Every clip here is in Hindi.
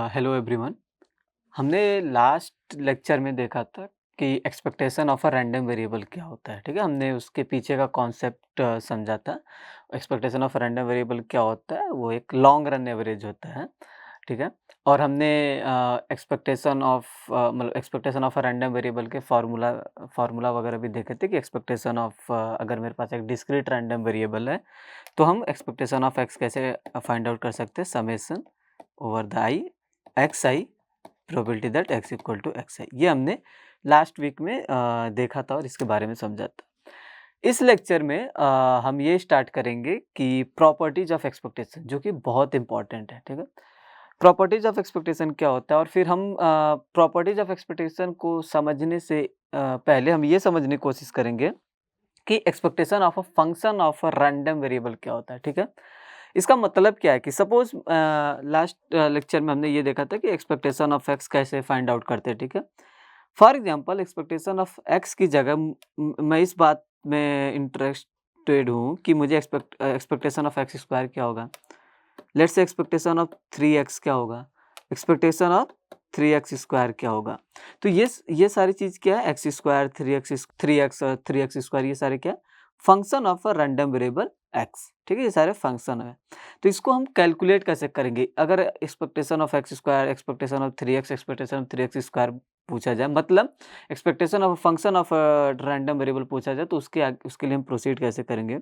Hello everyone. हमने लास्ट लेक्चर में देखा था कि expectation of a random variable क्या होता है, ठीक है? हमने उसके पीछे का कॉन्सेप्ट समझा था। Expectation of a random variable क्या होता है, वो एक लॉन्ग रन एवरेज होता है, ठीक है? और हमने expectation of a random variable के फार्मूला वगैरह भी देखे थे कि एक्सपेक्टेशन ऑफ अगर मेरे पास एक डिस्क्रीट रैंडम वेरिएबल है, तो हम एक्सपेक्टेशन ऑफ एक्स कैसे फाइंड आउट कर सकते हैं? Summation over the i x i probability that x equal to x i. ये हमने लास्ट वीक में देखा था और इसके बारे में समझा था। इस लेक्चर में हम ये स्टार्ट करेंगे कि प्रॉपर्टीज ऑफ एक्सपेक्टेशन, जो कि बहुत इंपॉर्टेंट है, ठीक है? प्रॉपर्टीज ऑफ एक्सपेक्टेशन क्या होता है, और फिर हम प्रॉपर्टीज ऑफ एक्सपेक्टेशन को समझने से पहले हम ये समझने की कोशिश करेंगे कि expectation of a function of a random variable क्या होता है, ठीक है? इसका मतलब क्या है कि सपोज लास्ट लेक्चर में हमने ये देखा था कि एक्सपेक्टेशन ऑफ एक्स कैसे फाइंड आउट करते हैं, ठीक है? For example expectation of x की जगह मैं इस बात में इंटरेस्टेड हूँ कि मुझे एक्सपेक्टेशन ऑफ एक्स स्क्वायर क्या होगा। Let's say expectation of 3x क्या होगा, एक्सपेक्टेशन ऑफ 3x स्क्वायर क्या होगा। तो ये सारी चीज़ क्या है, एक्स स्क्वायर, 3x और 3x स्क्वायर, ये सारे क्या function of a random variable x, ठीक है? ये सारे फंक्शन है। तो इसको हम कैलकुलेट कैसे करेंगे? अगर expectation of x square, expectation of 3x, expectation of 3x square पूछा जाए, मतलब expectation of function of random variable पूछा जाए, तो उसके लिए हम प्रोसीड कैसे करेंगे,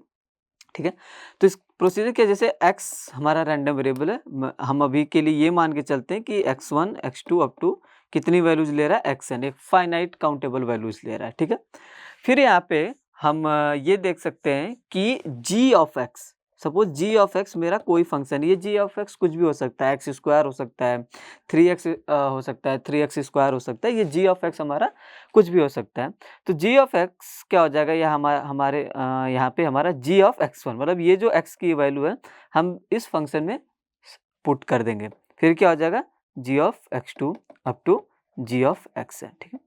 ठीक है? तो इस प्रोसीजर क्या, जैसे x हमारा रैंडम वेरिएबल है, हम अभी के लिए ये मान के चलते हैं कि x1 x2 अप टू कितनी वैल्यूज ले रहा है, xn, एक फाइनाइट काउंटेबल वैल्यूज ले रहा है, ठीक है? फिर यहाँ पे हम ये देख सकते हैं कि g of x, suppose g of x मेरा कोई फंक्शन, ये g ऑफ x कुछ भी हो सकता है, एक्स स्क्वायर हो सकता है, 3x हो सकता है, 3x स्क्वायर हो सकता है, ये g ऑफ x हमारा कुछ भी हो सकता है। तो g ऑफ x क्या हो जाएगा, यह हमारे यहाँ पे हमारा g ऑफ x1, मतलब ये जो x की वैल्यू है हम इस फंक्शन में पुट कर देंगे। फिर क्या हो जाएगा, g of x2 up to g of x है, ठीक है?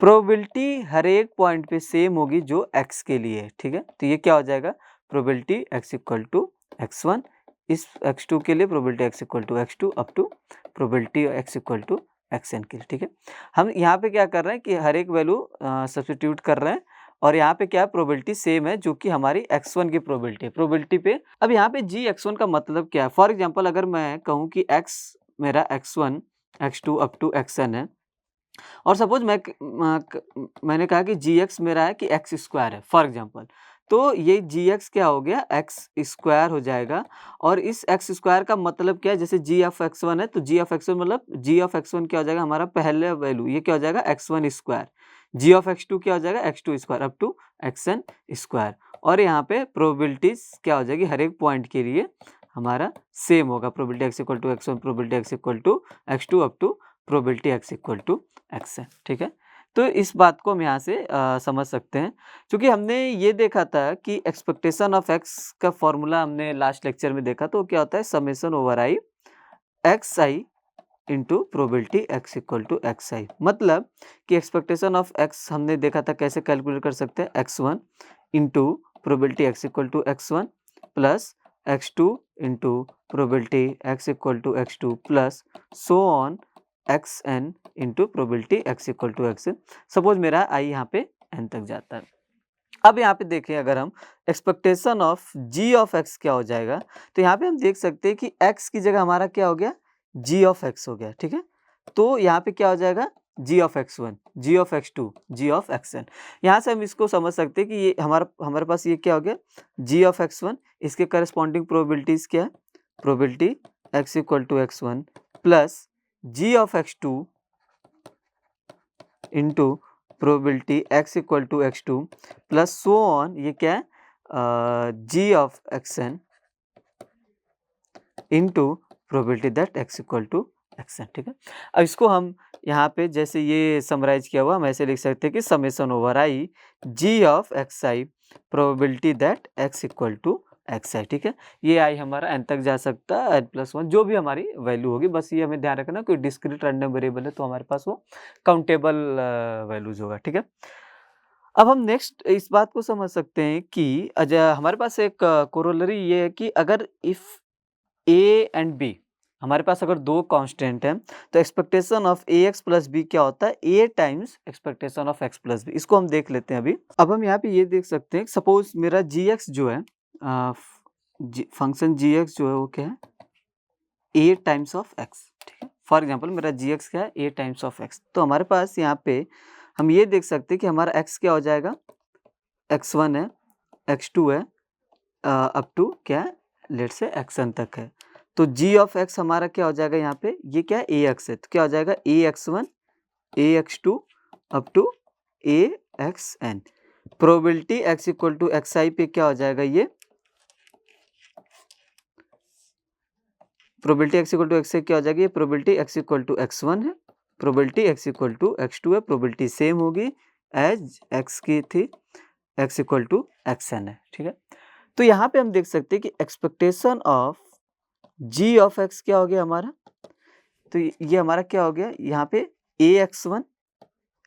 प्रोबेबिलिटी हर एक पॉइंट पे सेम होगी जो x के लिए है, ठीक है? तो ये क्या हो जाएगा, probability x equal to x1, इस x2 के लिए probability x equal to x2 up to probability x equal to xn के लिए, ठीक है? हम यहाँ पे क्या कर रहे हैं कि हर एक वैल्यू सब्स्टिट्यूट कर रहे हैं, और यहाँ पे क्या प्रोबेबिलिटी सेम है जो कि हमारी x1 की प्रोबेबिलिटी है। प्रोबेबिलिटी पे अब यहाँ पे g x1 का मतलब क्या है? फॉर एग्जाम्पल अगर मैं कहूँ कि x मेरा x1 x2 up to xn है, और सपोज मैंने कहा कि gx मेरा है कि एक्स स्क्वायर है फॉर एग्जांपल, तो ये gx क्या हो गया, एक्स स्क्वायर हो जाएगा। और इस एक्स स्क्वायर का मतलब क्या है, जैसे g ऑफ x1 है, तो g ऑफ x1 मतलब g ऑफ x1 क्या हो जाएगा, हमारा पहले वैल्यू, ये क्या हो जाएगा, x1 square. g of x2 क्या हो जाएगा, x2 square up to xn square. और यहाँ पे प्रोबेबिलिटीज क्या हो जाएगी, हर एक पॉइंट के लिए हमारा सेम होगा, probability x equal to x1, probability x equal to x2 up to probability x equal to x है, ठीक है? तो इस बात को हम यहाँ से समझ सकते हैं, क्योंकि हमने ये देखा था कि एक्सपेक्टेशन ऑफ x का फॉर्मूला हमने लास्ट लेक्चर में देखा, तो क्या होता है, summation over i x i into probability x equal to x i. मतलब कि एक्सपेक्टेशन ऑफ x हमने देखा था कैसे कैलकुलेट कर सकते हैं, x1 into probability x equal to x1 plus x2 into probability x equal to x2 plus so on xn into probability x equal to xn। Suppose मेरा i यहाँ पे n तक जाता है। अब यहाँ पे देखें, अगर हम expectation of g of x क्या हो जाएगा, तो यहाँ पे हम देख सकते हैं कि x की जगह हमारा क्या हो गया, g ऑफ x हो गया, ठीक है? तो यहाँ पे क्या हो जाएगा, g of x1, g of x2, g of xn। यहाँ से हम इसको समझ सकते हैं कि ये हमारे पास ये क्या हो गया, g ऑफ x1, इसके करस्पॉन्डिंग प्रोबेबिलिटीज क्या है, probability x equal to x1 plus g of x2 into probability x equal to x2 plus so on, ये क्या है, g of xn into probability that x equal to xn, ठीक है? अब इसको हम यहाँ पे जैसे ये समराइज किया हुआ, हम ऐसे लिख सकते हैं कि summation over i g of xi probability that x equal to xi, ठीक है? ये आई हमारा n तक जा सकता है, n+1 जो भी हमारी वैल्यू होगी, बस ये हमें ध्यान रखना, कोई डिस्क्रीट रैंडम वेरिएबल है तो हमारे पास वो काउंटेबल वैल्यूज होगा, ठीक है? अब हम नेक्स्ट इस बात को समझ सकते हैं कि हमारे पास एक कोरोलरी ये है कि अगर इफ ए एंड बी, हमारे पास अगर 2 कांस्टेंट हैं तो expectation of ax plus B क्या होता है, a times expectation of x plus B. इसको हम देख लेते हैं अभी। अब हम यहाँ पे ये देख सकते हैं, सपोज मेरा gx जो है फंक्शन gx जो है वो क्या है, a टाइम्स ऑफ x, ठीक है। फॉर एग्जांपल मेरा gx क्या है, a टाइम्स ऑफ x। तो हमारे पास यहाँ पे हम ये देख सकते हैं कि हमारा x क्या हो जाएगा, x1 है, x2 है, अप टू क्या है, लेट्स से xn तक है। तो g ऑफ x हमारा क्या हो जाएगा यहाँ पे, ये क्या है ax है, तो क्या हो जाएगा ax1 ax2 up to axn। Probability x equal to xi पे क्या हो जाएगा, ये probability x equal to x क्या हो जाएगी, ये probability x equal to x1 है, probability x equal to x2 है, प्रोबेबिलिटी सेम होगी एज x की थी, x इक्वल टू xn है, ठीक है। तो यहाँ पे हम देख सकते हैं कि expectation of g of x क्या हो गया हमारा, तो ये हमारा क्या हो गया यहाँ पे ax1,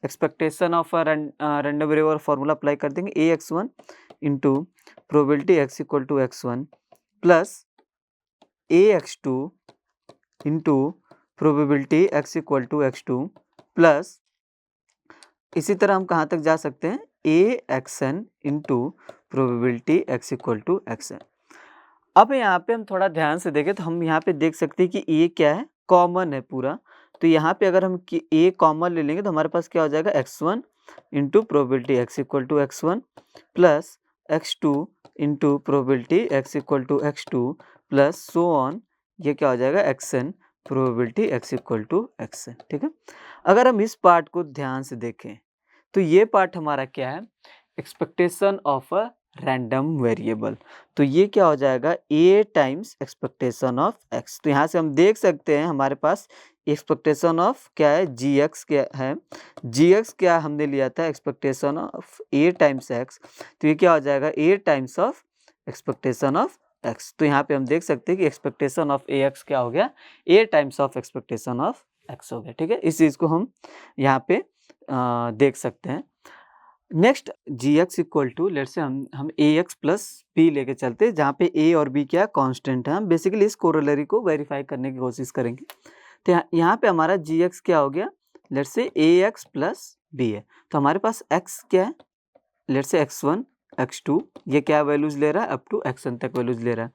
expectation of random variable formula apply कर देंगे, ax1 into probability x equal to x1 plus ax2 into probability x equal to x2 plus इसी तरह हम कहाँ तक जा सकते हैं, axn into probability x equal to xn। अब यहाँ पे हम थोड़ा ध्यान से देखें तो हम यहाँ पे देख सकते हैं कि a क्या है, कॉमन है पूरा। तो यहाँ पे अगर हम a कॉमन ले लेंगे तो हमारे पास क्या हो जाएगा, x1 into probability x equal to x1 plus x2 into probability x equal to x2 plus so on, ये क्या हो जाएगा xn probability x equal to xn, ठीक है। अगर हम इस पार्ट को ध्यान से देखें तो ये पार्ट हमारा क्या है, expectation of a random variable. तो ये क्या हो जाएगा, a times expectation of x। तो यहाँ से हम देख सकते हैं हमारे पास एक्सपेक्टेशन ऑफ क्या है, gx क्या है, gx क्या हमने लिया था, expectation of a times x। तो ये क्या हो जाएगा, a times of expectation of x। तो यहाँ पे हम देख सकते हैं कि एक्सपेक्टेशन ऑफ ax क्या हो गया, a times of expectation of x हो गया, ठीक है। इस चीज़ को हम यहाँ पे देख सकते हैं। Next gx equal to let's say हम ax प्लस b लेके चलते हैं, जहाँ पे a और b क्या है, कांस्टेंट है। हम बेसिकली इस कोरोलरी को वेरीफाई करने की कोशिश करेंगे। तो यहाँ पे हमारा gx क्या हो गया, let's say ax plus b है। तो हमारे पास x क्या है, लेट्स से x1 x2, ये क्या वैल्यूज ले रहा है, अप टू xn तक वैल्यूज ले रहा है।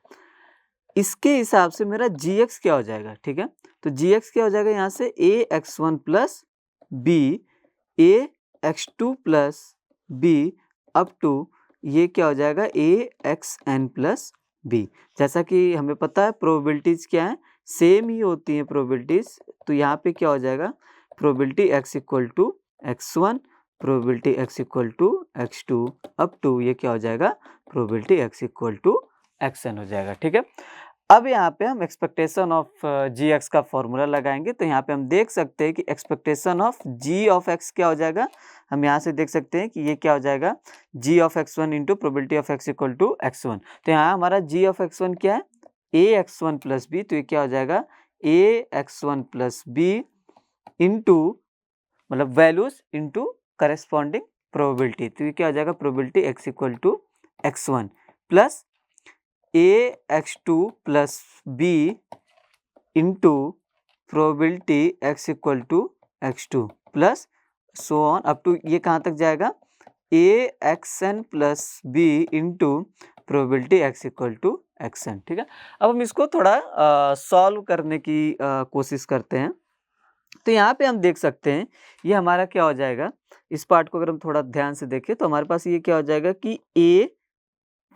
इसके हिसाब से मेरा gx क्या हो जाएगा, ठीक है। तो gx क्या हो जाएगा, यहाँ से ax1 plus b ax2 plus b up to ये क्या हो जाएगा, axn प्लस b। जैसा कि हमें पता है प्रोबेबिलिटीज क्या है, सेम ही होती हैं प्रोबेबिलिटीज। तो यहाँ पे क्या हो जाएगा, probability x equal to x1 probability x equal to x2 up to ये क्या हो जाएगा, probability x equal to xn हो जाएगा, ठीक है। अब यहाँ पे हम एक्सपेक्टेशन ऑफ gx का फॉर्मूला लगाएंगे। तो यहाँ पे हम देख सकते हैं कि expectation of g of x क्या हो जाएगा, हम यहाँ से देख सकते हैं कि ये क्या हो जाएगा, g of x1 into probability of x equal to x1। तो यहाँ हमारा g ऑफ x1 क्या है, ax1 प्लस b। तो ये क्या हो जाएगा, ax1 प्लस b इंटू मतलब वैल्यूज इंटू करेस्पॉन्डिंग प्रोबेबिलिटी। तो ये क्या हो जाएगा, probability x equal to x1 plus ax2 plus b into probability x equal to x2 plus so on up to ये कहाँ तक जाएगा, axn plus b into probability x equal to xn, ठीक है। अब हम इसको थोड़ा सॉल्व करने की कोशिश करते हैं। तो यहाँ पे हम देख सकते हैं ये हमारा क्या हो जाएगा, इस पार्ट को अगर हम थोड़ा ध्यान से देखें तो हमारे पास ये क्या हो जाएगा कि a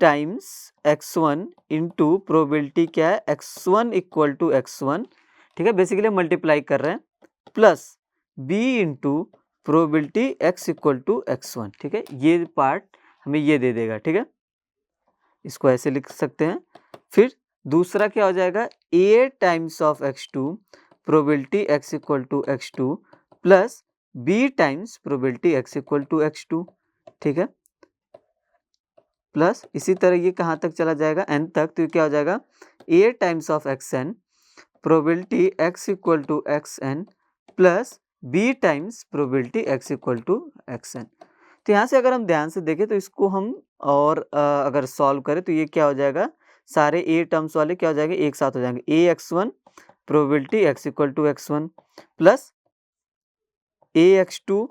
times x1 into probability क्या है, x1 इक्वल टू x1, ठीक है। बेसिकली मल्टीप्लाई कर रहे हैं plus b into probability x equal to x1, ठीक है। ये पार्ट हमें ये दे देगा, ठीक है। इसको ऐसे लिख सकते हैं। फिर दूसरा क्या हो जाएगा, a times of x2 probability x equal to x2 plus b times probability x equal to x2, ठीक है। प्लस इसी तरह ये कहाँ तक चला जाएगा, n तक। तो ये क्या हो जाएगा, a times of xn probability x equal to xn plus b times probability x equal to xn। तो यहाँ से अगर हम ध्यान से देखें तो इसको हम और अगर सॉल्व करें तो ये क्या हो जाएगा, सारे a टर्म्स वाले क्या हो जाएंगे, एक साथ हो जाएंगे, ax1 probability x equal to x1 plus ax2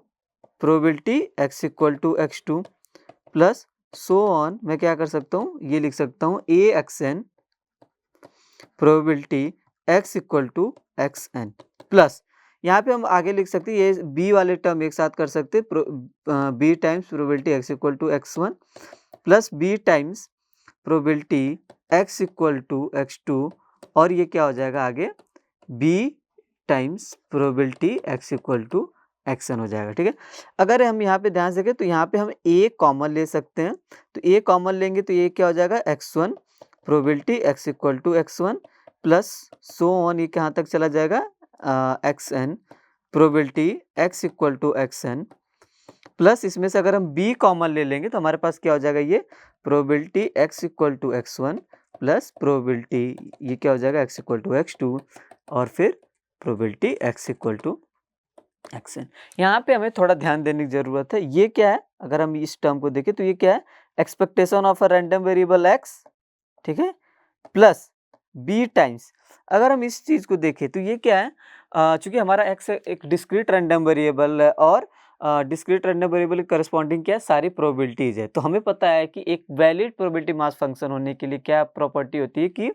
probability x equal to x2 plus so on, मैं क्या कर सकता हूँ, ये लिख सकता हूँ axn probability x equal to xn plus यहाँ पे हम आगे लिख सकते हैं, ये b वाले टर्म एक साथ कर सकते हैं, b times probability x equal to x1 plus b times probability x equal to x2 और ये क्या हो जाएगा आगे b times probability x equal to xn हो जाएगा। ठीक है, अगर हम यहाँ पे ध्यान से देखें तो यहाँ पे हम a कॉमन ले सकते हैं, तो a कॉमन लेंगे तो ये क्या हो जाएगा x1 probability x equal to x1 plus so on, ये कहाँ तक चला जाएगा xn probability x equal to xn plus इसमें से अगर हम b कॉमन ले लेंगे तो हमारे पास क्या हो जाएगा, ये probability x equal to x1 plus probability ये क्या हो जाएगा x इक्वल टू x2 और फिर probability x equal to xn। यहाँ पे हमें थोड़ा ध्यान देने की जरूरत है, ये क्या है, अगर हम इस टर्म को देखें तो ये क्या है, expectation of a random variable x, ठीक है, प्लस b टाइम्स, अगर हम इस चीज को देखें तो ये क्या है, चूंकि हमारा x एक डिस्क्रीट रैंडम वेरिएबल है और डिस्क्रीट रैंडम वेरिएबल के करस्पॉन्डिंग क्या है, सारी प्रोबेबिलिटीज है, तो हमें पता है कि एक वैलिड प्रोबेबिलिटी मास फंक्शन होने के लिए क्या प्रॉपर्टी होती है कि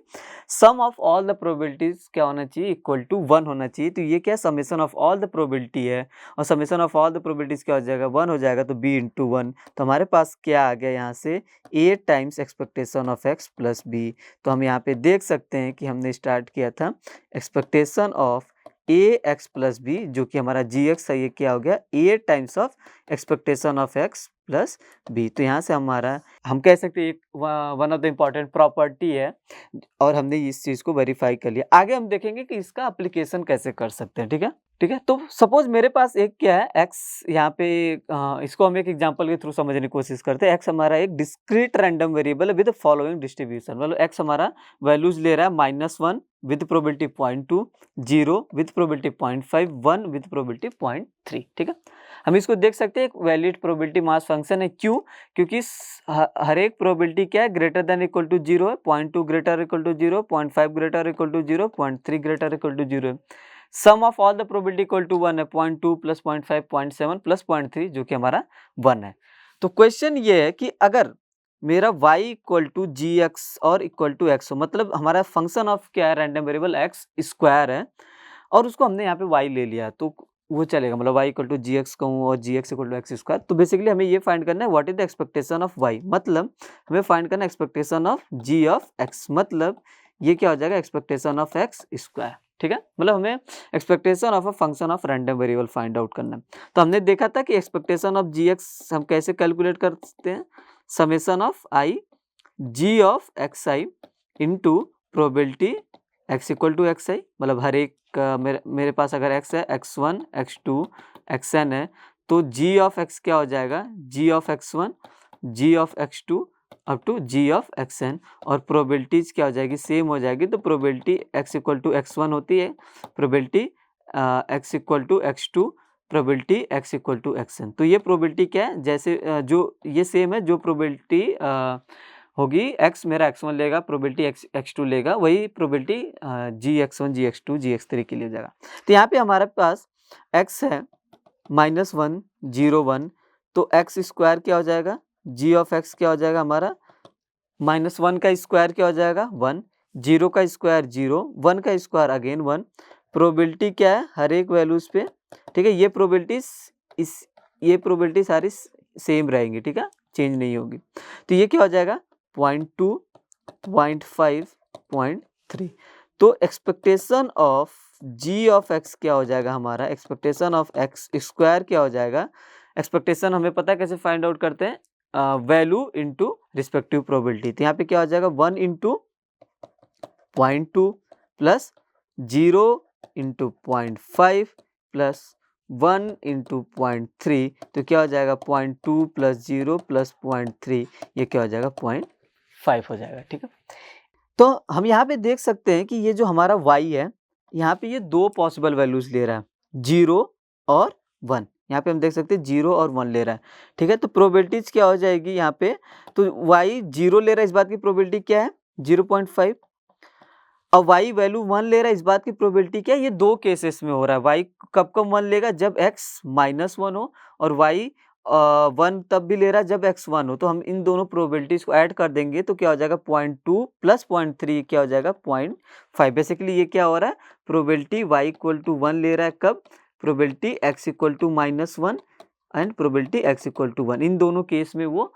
सम ऑफ ऑल द प्रोबेबिलिटीज क्या होना चाहिए, इक्वल टू 1 होना चाहिए। तो ये क्या summation of all the probability है और summation of all the probabilities क्या हो जाएगा, 1 हो जाएगा, तो b इंटू 1, तो हमारे पास क्या आ गया यहाँ से a times expectation of x plus b। तो हम यहाँ पे देख सकते हैं कि हमने स्टार्ट किया था expectation of a x plus b, जो कि हमारा जी एक्स है, ये क्या हो गया a times of expectation of x plus b. तो यहाँ से हमारा हम कह सकते हैं one of the important property है और हमने इस चीज़ को वेरीफाई कर लिया। आगे हम देखेंगे कि इसका एप्लीकेशन कैसे कर सकते हैं। ठीक है, ठीक है। तो सपोज मेरे पास एक क्या है एक्स, यहाँ पे इसको हम एक एग्जांपल के थ्रू समझने की कोशिश करते हैं। एक्स हमारा एक डिस्क्रीट रैंडम वेरिएबल है विद फॉलोइंग डिस्ट्रीब्यूशन, मतलब एक्स हमारा वैल्यूज ले रहा है -1 with probability 0.2, 0 with probability 0.5, 1 with probability 0.3। ठीक है, हम इसको देख सकते हैं एक वैलिड प्रोबेबिलिटी मास फंक्शन है। क्यों? क्योंकि हर एक प्रोबेबिलिटी क्या है, ग्रेटर देन इक्वल टू 0 है, 0.2 greater equal to 0, 0.5 greater equal to 0, 0.3 greater equal to 0 है। Sum of all the probability equal to 1 है, 0.2 प्लस 0.5 0.7 प्लस 0.3 जो कि हमारा 1 है। तो क्वेश्चन ये है कि अगर मेरा y equal to g x और इक्वल टू एक्स हो, मतलब हमारा फंक्शन ऑफ क्या है, रैंडम वेरिएबल एक्स स्क्वायर है और उसको हमने यहाँ पे y ले लिया तो वो चलेगा, मतलब y equal to g x कहूँ और g x equal to x square. तो बेसिकली हमें ये फाइंड करना है what is the expectation of y, मतलब हमें फाइंड करना है expectation of g of x, मतलब ये क्या हो जाएगा एक्सपेक्टेशन ऑफ x स्क्वायर। ठीक है, मतलब हमें expectation of a function of random variable find out करना है। तो हमने देखा था कि एक्सपेक्टेशन ऑफ जी एक्स हम कैसे कैलकुलेट करते हैं, summation of i g of x i into probability x equal to x i, मतलब हर एक मेरे पास अगर एक्स है, x1 x2 xn है, तो जी ऑफ एक्स क्या हो जाएगा, g of x1 g of x2 up to g of xn, और प्रोबेबिलिटीज क्या हो जाएगी, सेम हो जाएगी। तो probability x equal to x1 होती है, probability x equal to x2, probability x equal to xn। तो ये प्रोबेबिलिटी क्या है, जैसे जो ये सेम है, जो प्रोबेबिलिटी होगी x मेरा x1 लेगा, प्रोबेबिलिटी x2 लेगा, वही प्रोबेबिलिटी जी x1 जी x2 जी x3 के लिए हो जाएगा। तो यहाँ पे हमारे पास x है -1 0 1, तो x स्क्वायर क्या हो जाएगा, जी ऑफ x क्या हो जाएगा हमारा, -1 का स्क्वायर क्या हो जाएगा 1, 0 का स्क्वायर 0, 1 का स्क्वायर अगेन 1। प्रोबेबिलिटी क्या है हर एक वैल्यूज पे, ठीक है, ये प्रोबेबिलिटी सारी सेम रहेंगी, ठीक है, चेंज नहीं होगी। तो ये क्या हो जाएगा 0.2 0.5 0.3। तो expectation of g of x क्या हो जाएगा हमारा, एक्सपेक्टेशन ऑफ एक्स स्क्वायर क्या हो जाएगा, एक्सपेक्टेशन हमें पता है कैसे फाइंड आउट करते हैं, वैल्यू इंटू रिस्पेक्टिव प्रोबेबिलिटी। तो यहाँ पे क्या हो जाएगा 1 into 0.2 plus 0 into 0.5 plus 1 into 0.3, तो क्या हो जाएगा 0.2 प्लस 0 प्लस 0.3, ये क्या हो जाएगा 0.5 हो जाएगा। ठीक है, तो हम यहाँ पे देख सकते हैं कि ये जो हमारा y है, यहाँ पे ये दो पॉसिबल वैल्यूज ले रहा है, 0 और 1। यहाँ पे हम देख सकते हैं 0 और 1 ले रहा है। ठीक है, तो प्रोबेबिलिटीज क्या हो जाएगी यहाँ पे, तो y 0 ले रहा है, इस बात की प्रोबेबिलिटी क्या है 0.5, अब वाई वैल्यू 1 ले रहा है, इस बात की प्रोबेबिलिटी क्या है, ये 2 केसेस में हो रहा है। वाई कब कब 1 लेगा, जब x -1 हो, और वाई 1 तब भी ले रहा है जब x 1 हो। तो हम इन दोनों प्रोबेबिलिटीज को ऐड कर देंगे तो क्या हो जाएगा, 0.2 प्लस 0.3 क्या हो जाएगा, 0.5। बेसिकली ये क्या हो रहा है, प्रोबेबिलिटी y इक्वल टू 1 ले रहा है कब, probability x equal to -1 and probability x equal to 1। इन दोनों केस में वो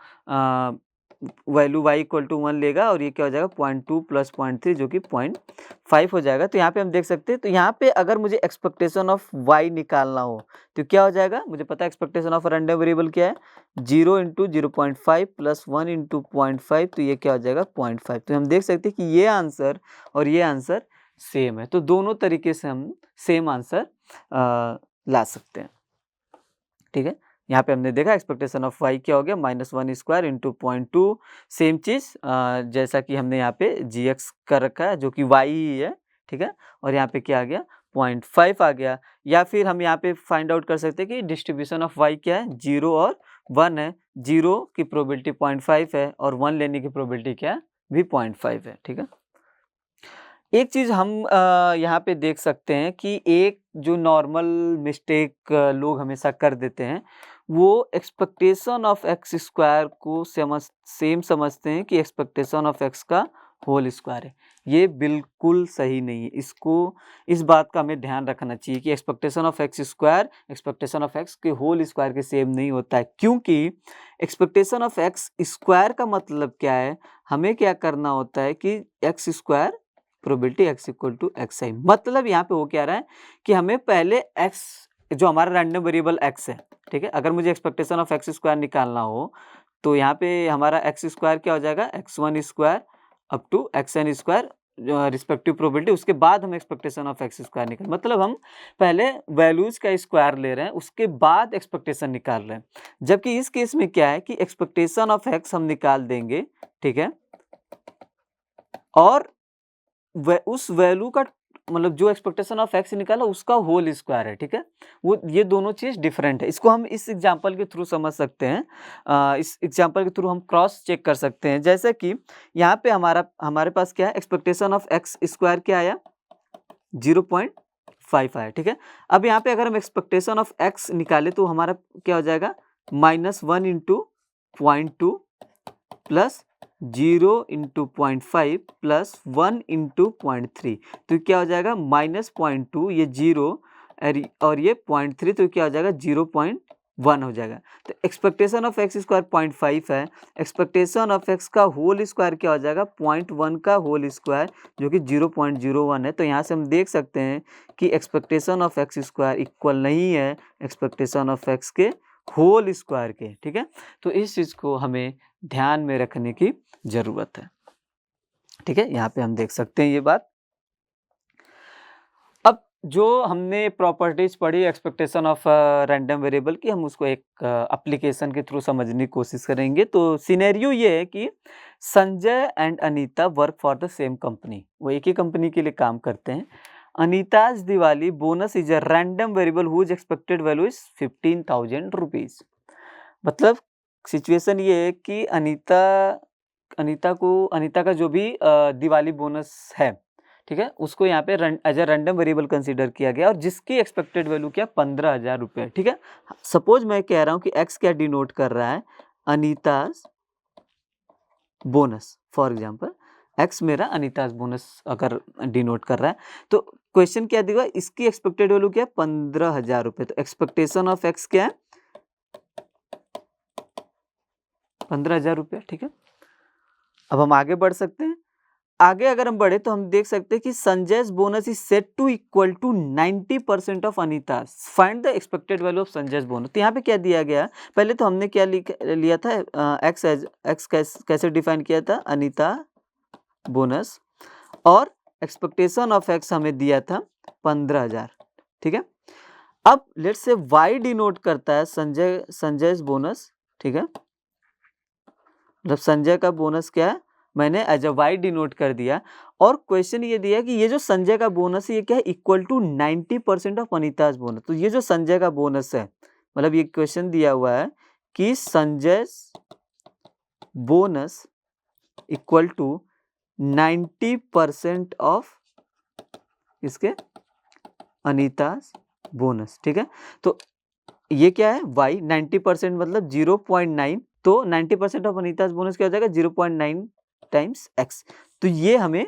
वैल्यू y इक्वल टू 1 लेगा, और ये क्या हो जाएगा 0.2 प्लस 0.3 जो कि 0.5 हो जाएगा। तो यहाँ पे हम देख सकते हैं, तो यहाँ पे अगर मुझे एक्सपेक्टेशन ऑफ y निकालना हो तो क्या हो जाएगा, मुझे पता है एक्सपेक्टेशन ऑफ रैंडम वेरिएबल क्या है, 0 इंटू 0.5 प्लस 1 इंटू 0.5, तो ये क्या हो जाएगा 0.5। तो हम देख सकते हैं कि ये आंसर और ये आंसर सेम है, तो दोनों तरीके से हम सेम आंसर ला सकते हैं। ठीक है, यहाँ पे हमने देखा एक्सपेक्टेशन ऑफ y क्या हो गया, -1 स्क्वायर इंटू 0.2। सेम चीज़ जैसा कि हमने यहाँ पे gx कर रखा है जो कि y ही है। ठीक है, और यहाँ पे क्या आ गया, 0.5 आ गया। या फिर हम यहाँ पे फाइंड आउट कर सकते हैं कि डिस्ट्रीब्यूशन ऑफ y क्या है, 0 और 1 है। 0 की प्रोबेबिलिटी 0.5 है और 1 लेने की प्रोबेबिलिटी क्या है, भी 0.5 है। ठीक है, एक चीज़ हम यहाँ पे देख सकते हैं कि एक जो नॉर्मल मिस्टेक लोग हमेशा कर देते हैं, वो एक्सपेक्टेशन ऑफ एक्स स्क्वायर को सेम समझते हैं कि एक्सपेक्टेशन ऑफ एक्स का होल स्क्वायर है। ये बिल्कुल सही नहीं है। इस बात का हमें ध्यान रखना चाहिए कि expectation of x square expectation of x के होल स्क्वायर के सेम नहीं होता है, क्योंकि एक्सपेक्टेशन ऑफ एक्स स्क्वायर का मतलब क्या है, हमें क्या करना होता है कि x square probability x equal to x i. मतलब यहाँ पे हो क्या रहा है कि हमें पहले x जो हमारा रैंडम वेरिएबल x है, ठीक है, अगर मुझे एक्सपेक्टेशन ऑफ एक्स स्क्वायर निकालना हो तो यहाँ पे हमारा एक्स स्क्वायर क्या हो जाएगा, x1 square up to xn square respective probability, उसके बाद हम एक्सपेक्टेशन ऑफ एक्स स्क्वायर निकाल, मतलब हम पहले वैल्यूज का स्क्वायर ले रहे हैं उसके बाद एक्सपेक्टेशन निकाल रहे हैं। जबकि इस केस में क्या है कि एक्सपेक्टेशन ऑफ एक्स हम निकाल देंगे, ठीक है, और उस वैल्यू का मतलब जो एक्सपेक्टेशन ऑफ एक्स निकाला उसका होल स्क्वायर है। ठीक है, वो ये दोनों चीज़ डिफरेंट है। इसको हम इस एग्जांपल के थ्रू समझ सकते हैं। इस एग्जांपल के थ्रू हम क्रॉस चेक कर सकते हैं। जैसे कि यहाँ पे हमारे पास क्या है, एक्सपेक्टेशन ऑफ एक्स स्क्वायर क्या आया, 0.5 आया। ठीक है, अब यहाँ पे अगर हम एक्सपेक्टेशन ऑफ एक्स निकाले तो हमारा क्या हो जाएगा, -1 into 0.2 plus 0 into 0.5 plus 1 into 0.3, तो क्या हो जाएगा -0.2, ये 0 और ये 0.3, तो क्या हो जाएगा 0.1 हो जाएगा। तो एक्सपेक्टेशन ऑफ एक्स स्क्वायर 0.5 है, एक्सपेक्टेशन ऑफ एक्स का होल स्क्वायर क्या हो जाएगा 0.1 का होल स्क्वायर जो कि 0.01 है। तो यहाँ से हम देख सकते हैं कि expectation of x square equal नहीं है एक्सपेक्टेशन ऑफ एक्स के होल स्क्वायर के। ठीक है, तो इस चीज़ को हमें ध्यान में रखने की ज़रूरत है। ठीक है, यहाँ पे हम देख सकते हैं ये बात। अब जो हमने प्रॉपर्टीज पढ़ी एक्सपेक्टेशन ऑफ रैंडम वेरिएबल की, हम उसको एक एप्लीकेशन के थ्रू समझने की कोशिश करेंगे। तो सिनेरियो ये है कि Sanjay and Anita work for the same company, वो एक ही कंपनी के लिए काम करते हैं। Anita's Diwali bonus is a random variable whose expected value is 15,000 rupees. मतलब सिचुएशन ये है कि अनीता का जो भी दिवाली बोनस है, ठीक है, उसको यहाँ पे as a random variable consider किया गया और जिसकी एक्सपेक्टेड वैल्यू क्या 15,000 रुपये। ठीक है, सपोज मैं कह रहा हूँ कि एक्स क्या डिनोट कर रहा है, अनीताज बोनस, फॉर एग्जाम्पल एक्स मेरा अनीताज बोनस अगर डिनोट कर रहा है, तो क्वेश्चन क्या दिया, इसकी एक्सपेक्टेड वैल्यू क्या है 15,000 रुपये। तो एक्सपेक्टेशन ऑफ एक्स क्या है 15,000 रुपये। ठीक है, अब हम आगे बढ़ सकते हैं। आगे अगर हम बढ़े तो हम देख सकते हैं कि Sanjay's bonus is set to equal to 90% of Anita, find the expected value of Sanjay's bonus. तो यहाँ पे क्या दिया गया, पहले तो हमने क्या लिया था, एक्स कैसे डिफाइन किया था, अनीता बोनस, और एक्सपेक्टेशन ऑफ एक्स हमें दिया था 15,000। ठीक है, अब लेट्स से वाई डिनोट करता है संजय's बोनस। ठीक है, मतलब संजय का बोनस क्या है, मैंने एज अ वाई डिनोट कर दिया, और क्वेश्चन ये दिया कि ये जो संजय का बोनस है ये क्या है, इक्वल टू 90% ऑफ अनीताज बोनस। तो ये जो संजय का बोनस है, मतलब ये क्वेश्चन दिया हुआ है कि Sanjay bonus equal to 90% of किसके, अनीताज बोनस, ठीक है। तो ये क्या है y, 90% मतलब 0.9, तो 90% ऑफ अनीताज बोनस क्या हो जाएगा 0.9 टाइम्स x। तो ये हमें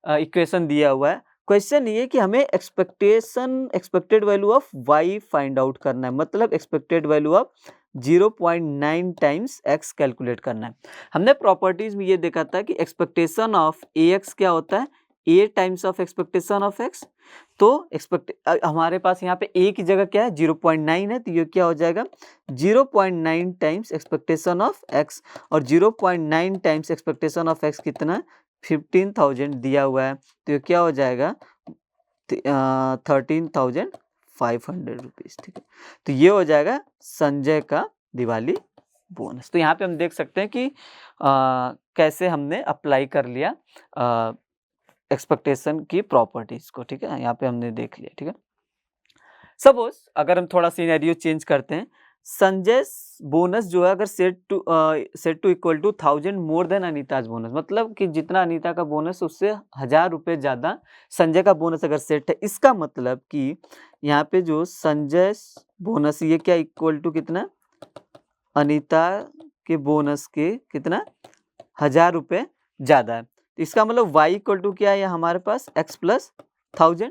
इक्वेशन दिया हुआ है। क्वेश्चन ये कि हमें expected value of y find out करना है, मतलब expected value of 0.9 times x calculate करना है। हमने प्रॉपर्टीज में ये देखा था कि एक्सपेक्टेशन ऑफ ax क्या होता है, a times of expectation of x। तो हमारे पास यहाँ पे a की जगह क्या है 0.9 है, तो ये क्या हो जाएगा 0.9 टाइम्स एक्सपेक्टेशन ऑफ x, और 0.9 टाइम्स एक्सपेक्टेशन ऑफ x कितना 15,000 दिया हुआ है, तो ये क्या हो जाएगा 13,500 रुपीज़, ठीक है। तो ये हो जाएगा संजय का दिवाली बोनस। तो यहाँ पे हम देख सकते हैं कि कैसे हमने अप्लाई कर लिया एक्सपेक्टेशन की प्रॉपर्टीज को, ठीक है। यहाँ पे हमने देख लिया, ठीक है। सपोज अगर हम थोड़ा सिनेरियो चेंज करते हैं, संजय बोनस जो है अगर set to equal to 1000 more than Anita's bonus, मतलब कि जितना अनीता का बोनस उससे 1000 रुपये ज़्यादा संजय का बोनस अगर सेट है, इसका मतलब कि यहाँ पे जो संजय बोनस ये क्या इक्वल टू कितना, अनीता के बोनस के कितना 1000 रुपये ज़्यादा है। तो इसका मतलब y इक्वल टू क्या है हमारे पास x प्लस 1000,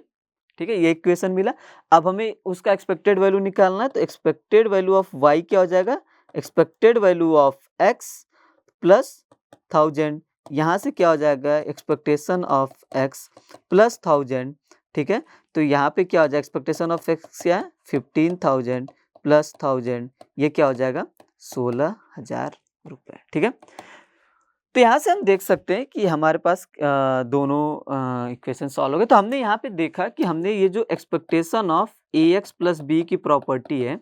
ठीक है। ये इक्वेशन मिला। अब हमें उसका एक्सपेक्टेड वैल्यू निकालना है, तो एक्सपेक्टेड वैल्यू ऑफ y क्या हो जाएगा, expected value of x plus 1000, यहाँ से क्या हो जाएगा एक्सपेक्टेशन ऑफ x प्लस 1000, ठीक है। तो यहाँ पे क्या हो जाएगा एक्सपेक्टेशन ऑफ x क्या है 15,000 प्लस 1000, ये क्या हो जाएगा 16,000 रुपये, ठीक है। तो यहाँ से हम देख सकते हैं कि हमारे पास दोनों इक्वेशन सॉल्व हो गए। तो हमने यहाँ पे देखा कि हमने ये जो expectation of ax plus b की प्रॉपर्टी है,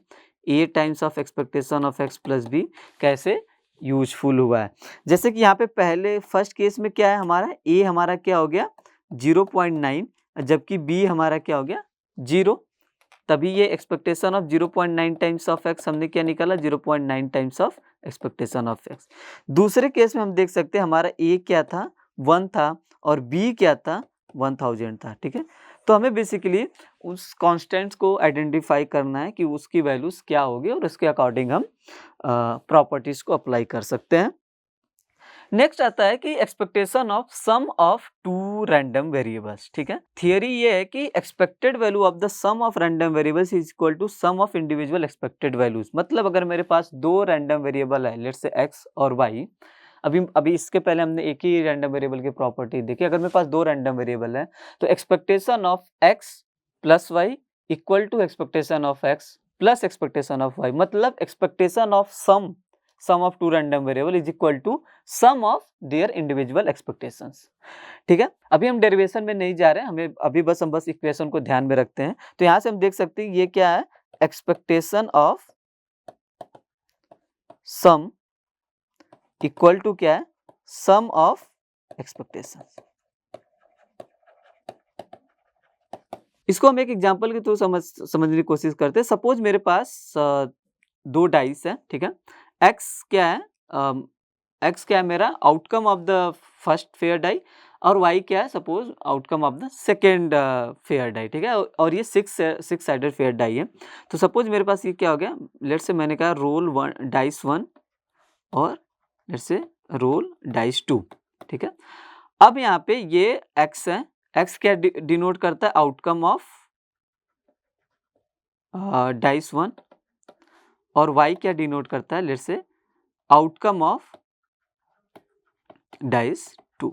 a times of expectation of x plus b कैसे यूजफुल हुआ है। जैसे कि यहाँ पे पहले फर्स्ट केस में क्या है हमारा a हमारा क्या हो गया 0.9, जबकि b हमारा क्या हो गया 0, तभी ये expectation of 0.9 times of x हमने क्या निकाला 0.9 times of expectation of x। दूसरे केस में हम देख सकते हैं हमारा a क्या था 1 था और b क्या था 1000 था, ठीक है। तो हमें बेसिकली उस कांस्टेंट्स को आइडेंटिफाई करना है कि उसकी वैल्यूज क्या होगी और उसके अकॉर्डिंग हम प्रॉपर्टीज को अप्लाई कर सकते हैं। नेक्स्ट आता है कि expectation of sum of two random variables, ठीक है। थियरी ये है कि expected value of the sum of random variables is equal to sum of individual expected values. मतलब अगर मेरे पास दो रैंडम वेरिएबल है, लेट्स से x और y, अभी इसके पहले हमने एक ही रैंडम वेरिएबल की प्रॉपर्टी देखी। अगर मेरे पास दो रैंडम वेरिएबल है तो expectation of x plus Y equal to expectation of x plus expectation of y, मतलब expectation of sum of two random variable is equal to sum of their individual expectations, ठीक है। अभी हम डेरिवेशन में नहीं जा रहे हैं, हमें अभी हम बस इक्वेशन को ध्यान में रखते हैं। तो यहाँ से हम देख सकते हैं ये क्या है expectation of sum equal to क्या है सम ऑफ एक्सपेक्टेशंस। इसको हम एक एग्जांपल के थ्रू समझने की कोशिश करते हैं। सपोज मेरे पास दो डाइस है, ठीक है। x क्या है मेरा outcome of the first fair die और y क्या है suppose outcome of the second fair die, ठीक है। और ये सिक्स साइडेड फेयर डाई है। तो सपोज मेरे पास ये क्या हो गया, लेट्स से मैंने कहा रोल डाइस 1 और लेट्स से रोल डाइस 2, ठीक है। अब यहाँ पे ये x है, x क्या डिनोट करता है आउटकम ऑफ डाइस 1 और y क्या डिनोट करता है लेट्स से आउटकम ऑफ डाइस 2।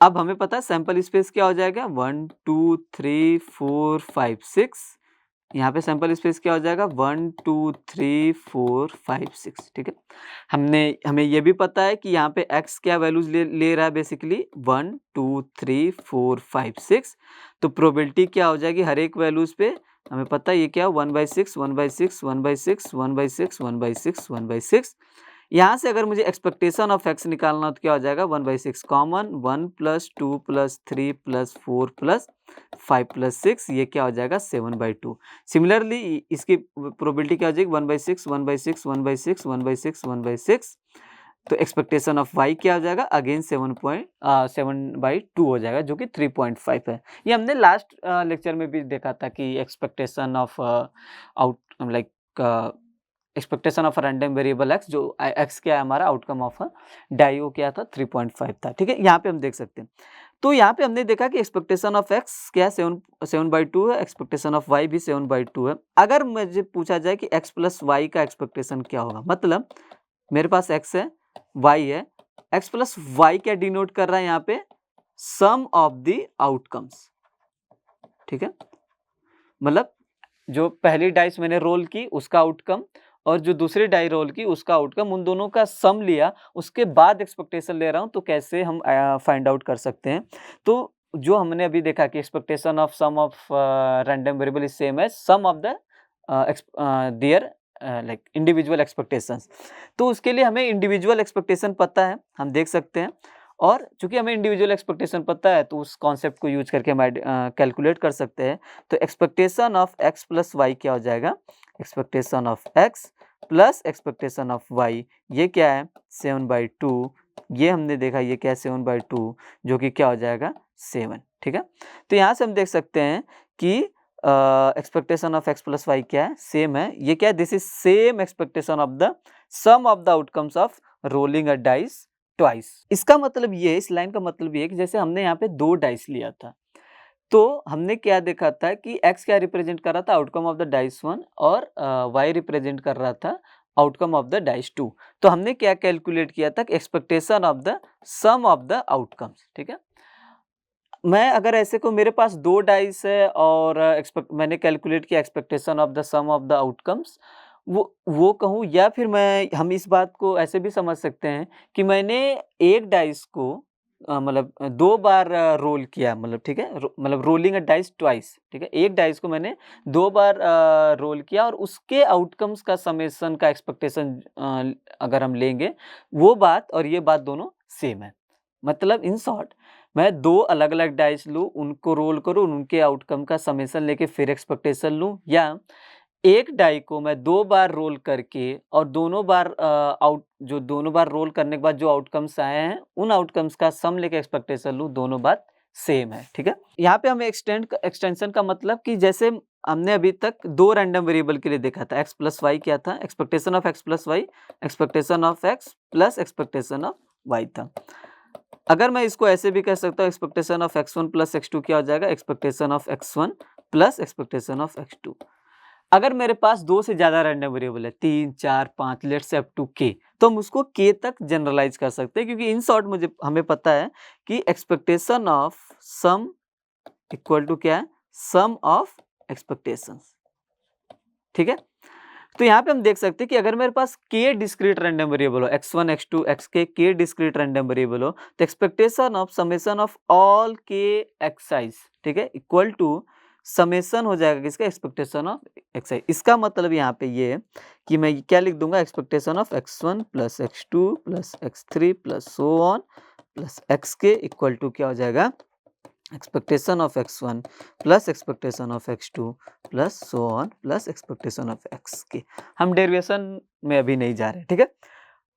अब हमें पता है सैंपल स्पेस क्या हो जाएगा 1 2 3 4 5 6, यहाँ पे सैंपल स्पेस क्या हो जाएगा 1 2 3 4 5 6, ठीक है। हमें ये भी पता है कि यहाँ पे x क्या वैल्यूज ले रहा है बेसिकली 1 2 3 4 5 6। तो प्रोबेबिलिटी क्या हो जाएगी हर एक वैल्यूज पे हमें पता है ये क्या 1/6 1/6 1/6 1/6 1/6 1/6। यहाँ से अगर मुझे एक्सपेक्टेशन ऑफ x निकालना हो तो क्या हो जाएगा 1/6 कॉमन 1 + 2 + 3 + 4 + 5 + 6, ये क्या हो जाएगा 7/2। सिमिलरली इसकी प्रोबेबिलिटी क्या हो जाएगी 1/6 1/6 1/6 1/6 1/6 तो एक्सपेक्टेशन ऑफ वाई क्या हो जाएगा, अगेन 7/2 हो जाएगा, जो कि 3.5 है। ये हमने लास्ट लेक्चर में भी देखा था कि expectation of expectation of random variable x, जो एक्स क्या है हमारा आउटकम ऑफ डाई, वो क्या था 3.5 था। ठीक है, यहाँ पे हम देख सकते हैं। तो यहाँ पे हमने देखा कि एक्सपेक्टेशन ऑफ एक्स क्या है, 7/2 है, एक्सपेक्टेशन ऑफ वाई भी 7/2 है। अगर मुझे पूछा जाए कि एक्स प्लस वाई का एक्सपेक्टेशन क्या होगा, मतलब मेरे पास एक्स है, वाई है, एक्स प्लस वाई क्या डिनोट कर रहा है यहाँ पे, सम ऑफ द आउटकम्स। ठीक है, मतलब जो पहली डाइस मैंने रोल की उसका आउटकम और जो दूसरी डाई रोल की उसका आउटकम, उन दोनों का सम लिया, उसके बाद एक्सपेक्टेशन ले रहा हूँ, तो कैसे हम फाइंड आउट कर सकते हैं। तो जो हमने अभी देखा कि expectation of sum of random variable is same as sum of the their like individual expectations. तो उसके लिए हमें इंडिविजुअल एक्सपेक्टेशन पता है, हम देख सकते हैं, और चूंकि हमें इंडिविजुअल एक्सपेक्टेशन पता है तो उस कॉन्सेप्ट को यूज करके हम कैलकुलेट कर सकते हैं। तो expectation of x plus y क्या हो जाएगा, expectation of x plus expectation of y, ये क्या है 7/2, ये हमने देखा ये क्या है 7/2, जो कि क्या हो जाएगा 7। ठीक है, तो यहाँ से हम देख सकते हैं कि expectation of x plus y क्या है, सेम है। ये क्या है, this is same expectation of the sum of the outcomes of rolling a dice twice. इसका मतलब ये, इस लाइन का मतलब ये है कि जैसे हमने यहाँ पे 2 डाइस लिया था, तो हमने क्या देखा था कि x क्या रिप्रेजेंट कर रहा था, आउटकम ऑफ द डाइस 1, और y रिप्रेजेंट कर रहा था आउटकम ऑफ द डाइस 2। तो हमने क्या कैलकुलेट किया था कि expectation of the sum of the outcomes. ठीक है, मैं अगर ऐसे को मेरे पास 2 डाइस है और मैंने कैलकुलेट किया expectation of the sum of the outcomes, वो कहूँ, या फिर हम इस बात को ऐसे भी समझ सकते हैं कि मैंने एक डाइस को मतलब 2 बार रोल किया, मतलब ठीक है, मतलब रोलिंग अ डाइस ट्वाइस। ठीक है, एक डाइस को मैंने 2 बार रोल किया और उसके आउटकम्स का समेशन का एक्सपेक्टेशन अगर हम लेंगे, वो बात और ये बात दोनों सेम है। मतलब इन शॉर्ट, मैं 2 अलग-अलग डाइस लूँ, उनको रोल करूँ, उनके आउटकम का समेशन लेके फिर एक्सपेक्टेशन लूँ, या एक डाई को मैं 2 बार रोल करके और दोनों बार दोनों बार रोल करने के बाद जो आउटकम्स आए हैं, उन आउटकम्स का सम लेके एक्सपेक्टेशन लूँ, दोनों बात सेम है। ठीक है? यहाँ पे हमें एक्सटेंशन का मतलब कि जैसे हमने अभी तक 2 रैंडम वेरिएबल के लिए देखा था, x प्लस वाई क्या था? Expectation of x plus y, expectation of x plus expectation of y था। अगर मैं इसको ऐसे भी कह सकता हूँ, expectation of x1 plus x2 क्या हो जाएगा? Expectation of x1 plus expectation of x2। अगर मेरे पास 2 से ज़्यादा रैंडम वेरिएबल है, 3, 4, 5, let's say up to k, तो हम उसको k तक जनरलाइज़ कर सकते हैं, क्योंकि इन शॉर्ट हमें पता है कि expectation of sum equal to क्या है? Sum of expectations. ठीक है? तो यहाँ पे हम देख सकते हैं कि अगर मेरे पास k डिस्क्रीट रैंडम वेरिएबल हो, x1, x2, xk, k discrete random variable हो, तो expectation of summation of all k xi's, ठीक है, इक्वल टू समेशन हो जाएगा किसका? Expectation of xi। इसका मतलब यहाँ पे ये है कि मैं क्या लिख दूंगा? Expectation of x1 plus x2 plus x3 plus so on plus xk equal to क्या हो जाएगा? Expectation of x1 plus expectation of x2 plus so on plus expectation of xk। हम डेरिवेशन में अभी नहीं जा रहे, ठीक है।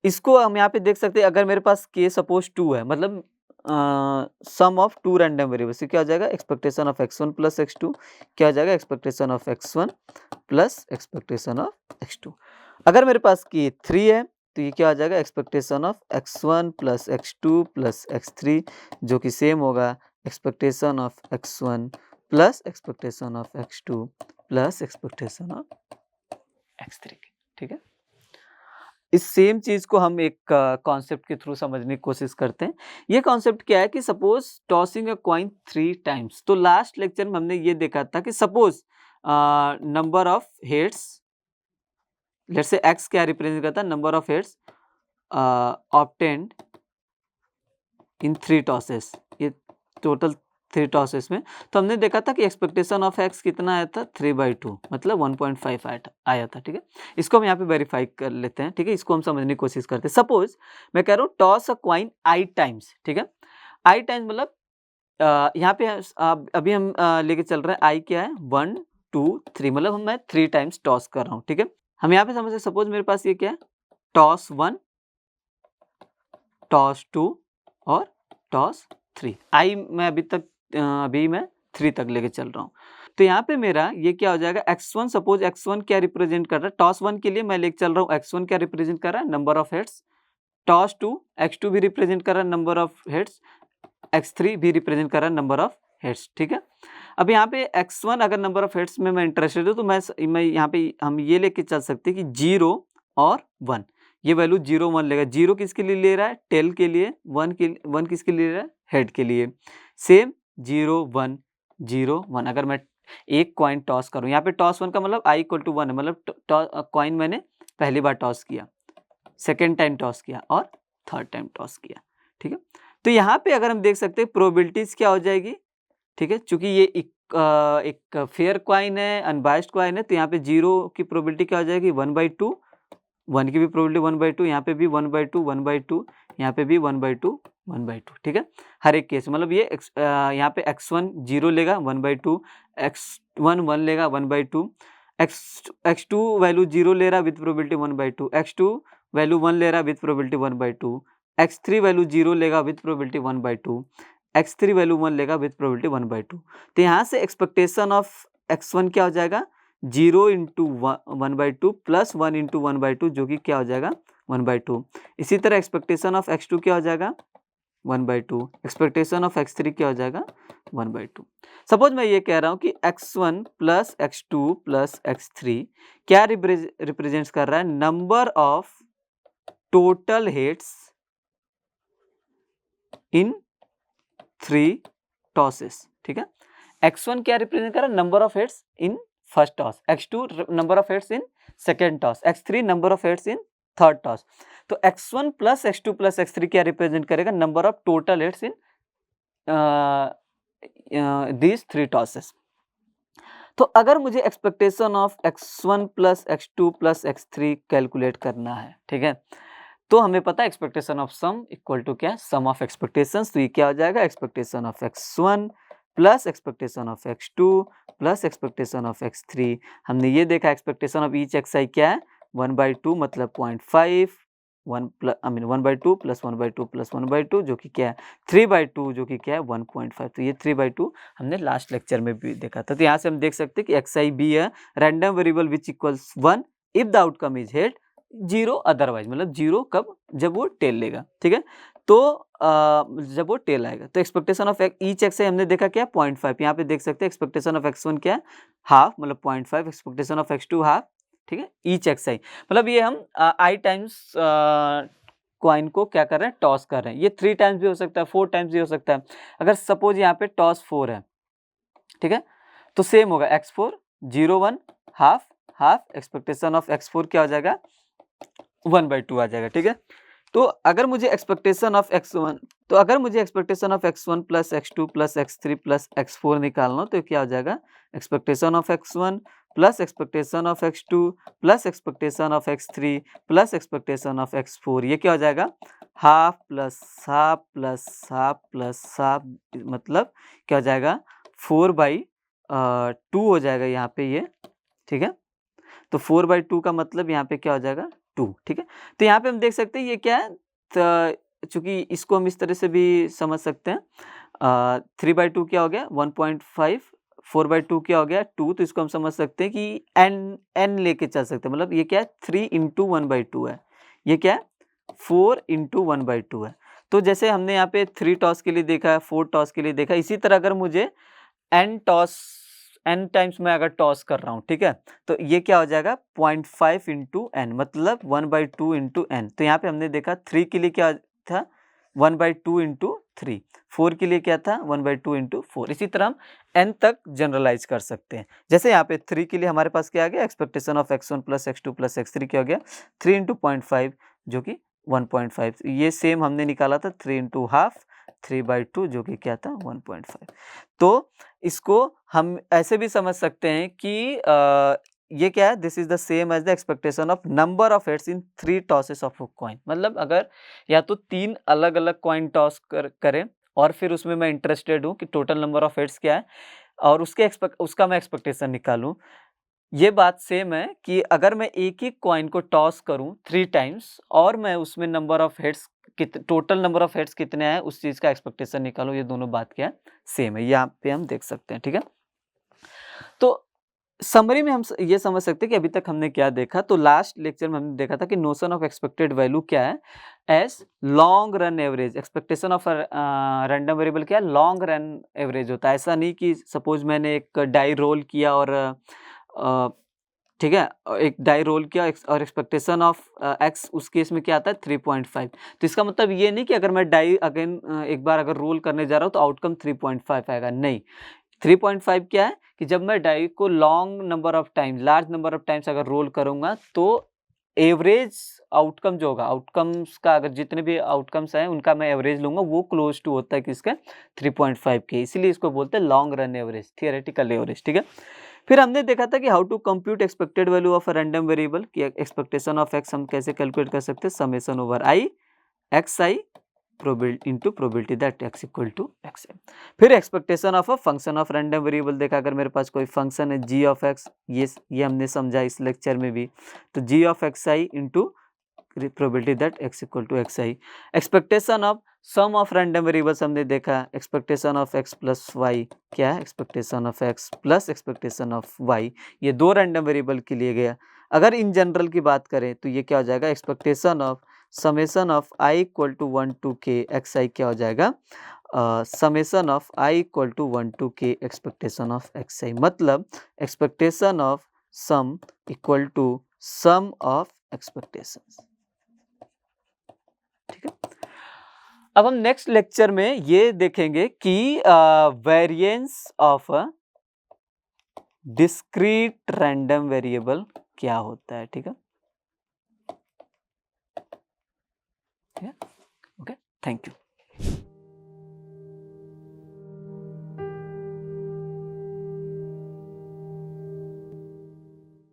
इसको हम यहाँ पे देख सकते हैं, अगर मेरे पास k सपोज 2 है, मतलब सम ऑफ 2 रैंडम वेरिएबल्स, क्या हो जाएगा? Expectation of x1 plus x2 क्या हो जाएगा? Expectation of x1 plus expectation of x2। अगर मेरे पास k 3 है, तो ये क्या हो जाएगा? Expectation of x1 plus x2 plus x3, जो कि सेम होगा expectation of x1 plus expectation of x2 plus expectation of x3। ठीक है, इस सेम चीज को हम एक कॉन्सेप्ट के थ्रू समझने की कोशिश करते हैं। ये कॉन्सेप्ट क्या है कि suppose tossing a coin 3 times. तो लास्ट लेक्चर में हमने ये देखा था कि suppose number of heads, let's say x क्या रिप्रेजेंट करता है? Number of heads obtained in 3 tosses, ये टोटल 3 टॉसेस में। तो हमने देखा था कि एक्सपेक्टेशन ऑफ x कितना आया था? 3/2, मतलब 1.5 आया था। ठीक है, इसको हम यहाँ पे वेरीफाई कर लेते हैं। ठीक है, इसको हम समझने की कोशिश करते हैं। सपोज मैं कह रहा हूँ toss a coin i times. ठीक है, i टाइम्स मतलब यहाँ पे अभी हम लेके चल रहे हैं, i क्या है? 1, 2, 3, मतलब मैं 3 टाइम्स टॉस कर रहा हूँ। ठीक है, हम यहाँ पे समझ, सपोज मेरे पास ये क्या है? टॉस 1, टॉस 2 और टॉस 3। आई मैं अभी मैं 3 तक लेके चल रहा हूँ। तो यहाँ पे मेरा ये क्या हो जाएगा, x1, सपोज x1 क्या रिप्रेजेंट कर रहा है, टॉस 1 के लिए मैं लेके चल रहा हूँ, x1 क्या रिप्रेजेंट कर रहा है, number of heads, toss 2 x2 भी रिप्रेजेंट कर रहा है नंबर ऑफ हेड्स, x3 भी रिप्रेजेंट कर रहा है नंबर ऑफ हेड्स, ठीक है। अब यहाँ पे x1 अगर नंबर ऑफ हेड्स में मैं इंटरेस्टेड हूँ तो मैं यहाँ पे हम ये लेके चल सकते हैं कि 0 और 1, ये वैल्यू 0 1 लेगा। 0 किसके लिए ले रहा है, टेल के लिए, 1 किसके लिए ले रहा है, हेड के लिए। सेम 0 1 0 1, अगर मैं एक कॉइन टॉस करूँ, यहाँ पे टॉस 1 का मतलब i इक्वल टू 1 है, मतलब कॉइन मैंने पहली बार टॉस किया, सेकेंड टाइम टॉस किया और थर्ड टाइम टॉस किया, ठीक है। तो यहाँ पे अगर हम देख सकते हैं प्रोबेबिलिटीज क्या हो जाएगी, ठीक है, चूंकि ये एक फेयर क्वाइन है, अनबायस्ड क्वाइन है, तो यहाँ पे 0 की प्रोबेबिलिटी क्या हो जाएगी 1/2, 1 की भी प्रोबेबिलिटी 1/2, यहाँ पे भी 1/2 1/2, यहाँ पे भी 1/2 1/2, ठीक है। हर एक केस मतलब ये यहाँ पे x1 0 लेगा 1/2, x1 1 लेगा 1/2, x2 वैल्यू 0 ले रहा विथ प्रोबेबिलिटी 1/2, x2 वैल्यू 1 ले रहा विथ प्रोबेबिलिटी 1/2, x3 वैल्यू 0 लेगा विथ प्रोबेबिलिटी 1/2, x3 वैल्यू 1 लेगा विथ प्रोबेबिलिटी 1/2। तो यहाँ से एक्सपेक्टेशन ऑफ x1 क्या हो जाएगा 0 इंटू 1/2 प्लस 1 इंटू 1/2, जो कि क्या हो जाएगा 1/2। इसी तरह एक्सपेक्टेशन ऑफ x2 क्या हो जाएगा 1/2, एक्सपेक्टेशन ऑफ x3 क्या हो जाएगा 1/2। सपोज मैं ये कह रहा हूँ कि x1 plus x2 plus x3 क्या रिप्रेजेंट्स कर रहा है, number of total heads in 3 tosses, ठीक है। x1 क्या रिप्रेजेंट कर रहा है, number of heads in first toss, x2 number of heads in second toss, x3 number of heads in third toss. तो x1 plus x2 plus x3 क्या रिप्रेजेंट करेगा, number of total heads in these 3 tosses. तो अगर मुझे expectation of x1 plus x2 plus x3 calculate करना है, ठीक है, तो हमें पता है expectation of sum equal to क्या है, सम ऑफ एक्सपेक्टेशंस। तो ये क्या हो जाएगा, expectation of x1 plus expectation of x2 plus expectation of x3। हमने ये देखा एक्सपेक्टेशन ऑफ ईच xi क्या है 1/2 मतलब 0.5, 1/2 प्लस 1/2 प्लस 1/2 जो कि क्या है 3/2, जो कि क्या है 1.5। तो ये 3/2 हमने लास्ट लेक्चर में भी देखा था। तो यहाँ से हम देख सकते हैं कि xi बी है random variable which equals 1 if the outcome is head, 0 otherwise, मतलब 0 कब, जब वो टेल लेगा, ठीक है। तो जब वो टेल आएगा तो एक्सपेक्टेशन ऑफ ईच एक्स हमने देखा क्या 0.5, यहाँ पे देख सकते हैं एक्सपेक्टेशन ऑफ x1 क्या है हाफ मतलब 0.5, एक्सपेक्टेशन ऑफ x2 हाफ, ठीक है, ईच एक्स मतलब ये हम आई टाइम्स कॉइन को क्या कर रहे हैं, टॉस कर रहे हैं। ये 3 टाइम्स भी हो सकता है, 4 टाइम्स भी हो सकता है। अगर सपोज यहाँ पे टॉस 4 है, ठीक है, तो सेम होगा x4 0 1 half half, expectation of x4 क्या हो जाएगा 1/2 आ जाएगा, ठीक है। तो अगर मुझे expectation of x1 plus x2 plus x3 plus x4 निकालना हो तो क्या हो जाएगा, expectation of x1 plus expectation of x2 plus expectation of x3 plus expectation of x4, ये क्या हो जाएगा half plus half plus half plus half, मतलब क्या हो जाएगा 4/2 हो जाएगा यहाँ पे ये, ठीक है। तो 4/2 का मतलब यहाँ पे क्या हो जाएगा 2, ठीक है। तो यहाँ पे हम देख सकते हैं ये क्या है, चूंकि इसको हम इस तरह से भी समझ सकते हैं, 3/2 क्या हो गया 1.5, 4/2 क्या हो गया 2, तो इसको हम समझ सकते हैं कि n लेके चल सकते हैं, मतलब ये क्या है 3 इंटू 1/2 है, ये क्या है 4 इंटू 1/2 है। तो जैसे हमने यहाँ पे 3 टॉस के लिए देखा है, 4 टॉस के लिए देखा, इसी तरह अगर मुझे n टाइम्स मैं अगर टॉस कर रहा हूँ, ठीक है, तो ये क्या हो जाएगा 0.5 इंटू एन, मतलब 1/2 इंटू एन। तो यहाँ पे हमने देखा 3 के लिए क्या था 1/2 इंटू 3, 4 के लिए क्या था 1/2 इंटू 4। इसी तरह हम n तक जनरलाइज कर सकते हैं। जैसे यहाँ पे 3 के लिए हमारे पास क्या आ गया, expectation of x1 plus x2 plus x3 क्या हो गया 3 इंटू 0.5 जो कि 1.5। ये सेम हमने निकाला था 3 इंटू हाफ 3/2 जो कि क्या था 1.5। तो इसको हम ऐसे भी समझ सकते हैं कि ये क्या है, this is the same as the expectation of number of heads in 3 tosses of a coin. मतलब अगर या तो 3 अलग अलग कॉइन टॉस करें और फिर उसमें मैं इंटरेस्टेड हूँ कि टोटल नंबर ऑफ हेड्स क्या है और उसका मैं एक्सपेक्टेशन निकालूं, ये बात सेम है कि अगर मैं एक ही कॉइन को टॉस करूं 3 टाइम्स और मैं उसमें number of heads total number of heads कितने आए उस चीज का एक्सपेक्टेशन निकालो, ये दोनों बात क्या है, सेम है, यहाँ पे हम देख सकते हैं। ठीक है, तो समरी में हम ये समझ सकते हैं कि अभी तक हमने क्या देखा। तो लास्ट लेक्चर में हमने देखा था कि नोशन ऑफ एक्सपेक्टेड वैल्यू क्या है, as long run average. Expectation of random variable क्या है, लॉन्ग रन एवरेज होता है। ऐसा नहीं कि सपोज मैंने एक डाई रोल किया और ठीक है, एक डाई रोल किया और एक्सपेक्टेशन ऑफ एक्स उस केस में क्या आता है 3.5। तो इसका मतलब ये नहीं कि अगर मैं डाई अगेन एक बार अगर रोल करने जा रहा हूँ तो आउटकम 3.5 आएगा, नहीं। 3.5 क्या है कि जब मैं डाई को long number of times, large number of times अगर रोल करूंगा तो एवरेज आउटकम जो होगा, आउटकम्स का अगर जितने भी आउटकम्स हैं उनका मैं एवरेज लूंगा, वो क्लोज टू होता है किसका 3.5 के, इसीलिए इसको बोलते हैं long run average, theoretical average. ठीक है, फिर हमने देखा था कि how to compute expected value of a random variable, कि एक्सपेक्टेशन ऑफ एक्स हम कैसे कैलकुलेट कर सकते हैं, summation over i x i probability that x equal to x. फिर expectation of a function of random variable देखा, अगर मेरे पास कोई फंक्शन है जी ऑफ एक्स, ये हमने समझा इस लेक्चर में भी, तो g of x i into probability that x equal to x i. Expectation of sum of random variables हमने देखा, expectation of x plus y क्या है, expectation of x plus expectation of y, ये दो रैंडम वेरिएबल के लिए गया। अगर इन जनरल की बात करें तो ये क्या हो जाएगा, expectation of summation of i equal to 1 to k x i क्या हो जाएगा, summation of i equal to 1 to k expectation of x i, मतलब expectation of sum equal to sum of expectations. ठीक है, अब हम नेक्स्ट लेक्चर में ये देखेंगे कि variance of discrete random variable क्या होता है। ठीक है, ओके, थैंक यू।